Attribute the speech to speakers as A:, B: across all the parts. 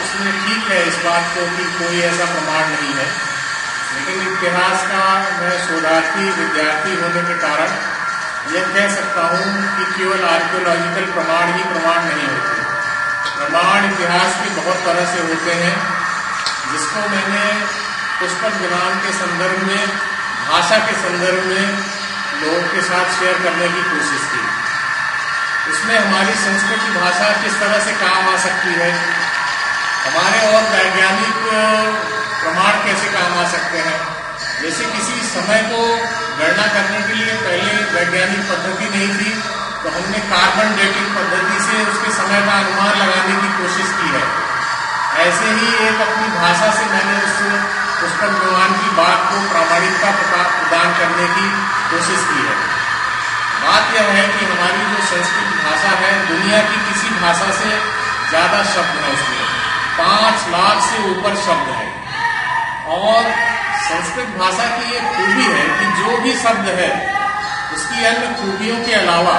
A: उसमें ठीक है इस बात को कि कोई ऐसा प्रमाण नहीं है, लेकिन इतिहास का मैं शोधार्थी विद्यार्थी होने के कारण यह कह सकता हूँ कि केवल आर्कियोलॉजिकल प्रमाण ही प्रमाण नहीं होते। प्रमाण इतिहास के बहुत तरह से होते हैं, जिसको मैंने पुष्पक विराम के संदर्भ में, भाषा के संदर्भ में लोगों के साथ शेयर करने की कोशिश की। इसमें हमारी संस्कृत भाषा किस तरह से काम आ सकती है, हमारे और वैज्ञानिक प्रमाण कैसे काम आ सकते हैं। जैसे किसी समय को गणना करने के लिए पहले वैज्ञानिक पद्धति नहीं थी, तो हमने कार्बन डेटिंग पद्धति से उसके समय का अनुमान लगाने की कोशिश की है। ऐसे ही एक अपनी भाषा से मैंने उस पुष्पक विमान की बात को प्रामाणिकता प्रदान करने की कोशिश की है। बात यह है कि हमारी जो संस्कृत भाषा है, दुनिया की किसी भाषा से ज्यादा शब्द है, उसमें 5 लाख से ऊपर शब्द है। और संस्कृत भाषा की एक खूबी है कि जो भी शब्द है उसकी अन्य खूबियों के अलावा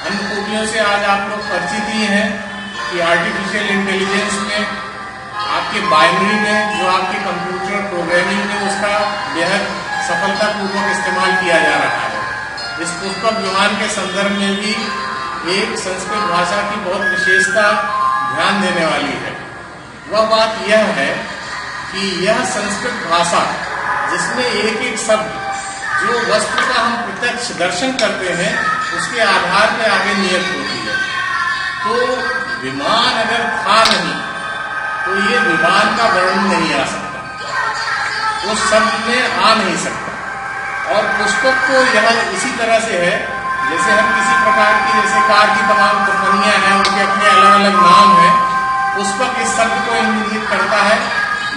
A: अन्य खूबियों से आज आप लोग परिचित ही हैं कि आर्टिफिशियल इंटेलिजेंस में, आपके बाइनरी में, जो आपके कंप्यूटर प्रोग्रामिंग में उसका बेहद सफलतापूर्वक इस्तेमाल किया जा रहा है। इस पुष्पक विमान के संदर्भ में भी एक संस्कृत भाषा की बहुत विशेषता ध्यान देने वाली है। वह बात यह है कि यह संस्कृत भाषा, जिसमें एक एक शब्द जो वस्तु का हम प्रत्यक्ष दर्शन करते हैं उसके आधार पर आगे नियत होती है। तो विमान अगर था नहीं तो ये विमान का वर्णन नहीं आ सकता, उस शब्द में आ नहीं सकता। और पुष्पक को यह इसी तरह से है जैसे हम किसी प्रकार की, जैसे कार की तमाम कंपनियां हैं, उनके अपने अलग अलग नाम हैं। पुष्पक इस शब्द को इंगित करता है,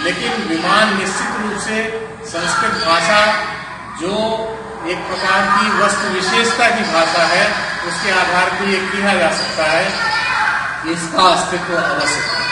A: लेकिन विमान निश्चित रूप से संस्कृत भाषा जो एक प्रकार की वस्तु विशेषता की भाषा है, उसके आधार पर यह कहा जा सकता है कि इसका अस्तित्व अवश्य है।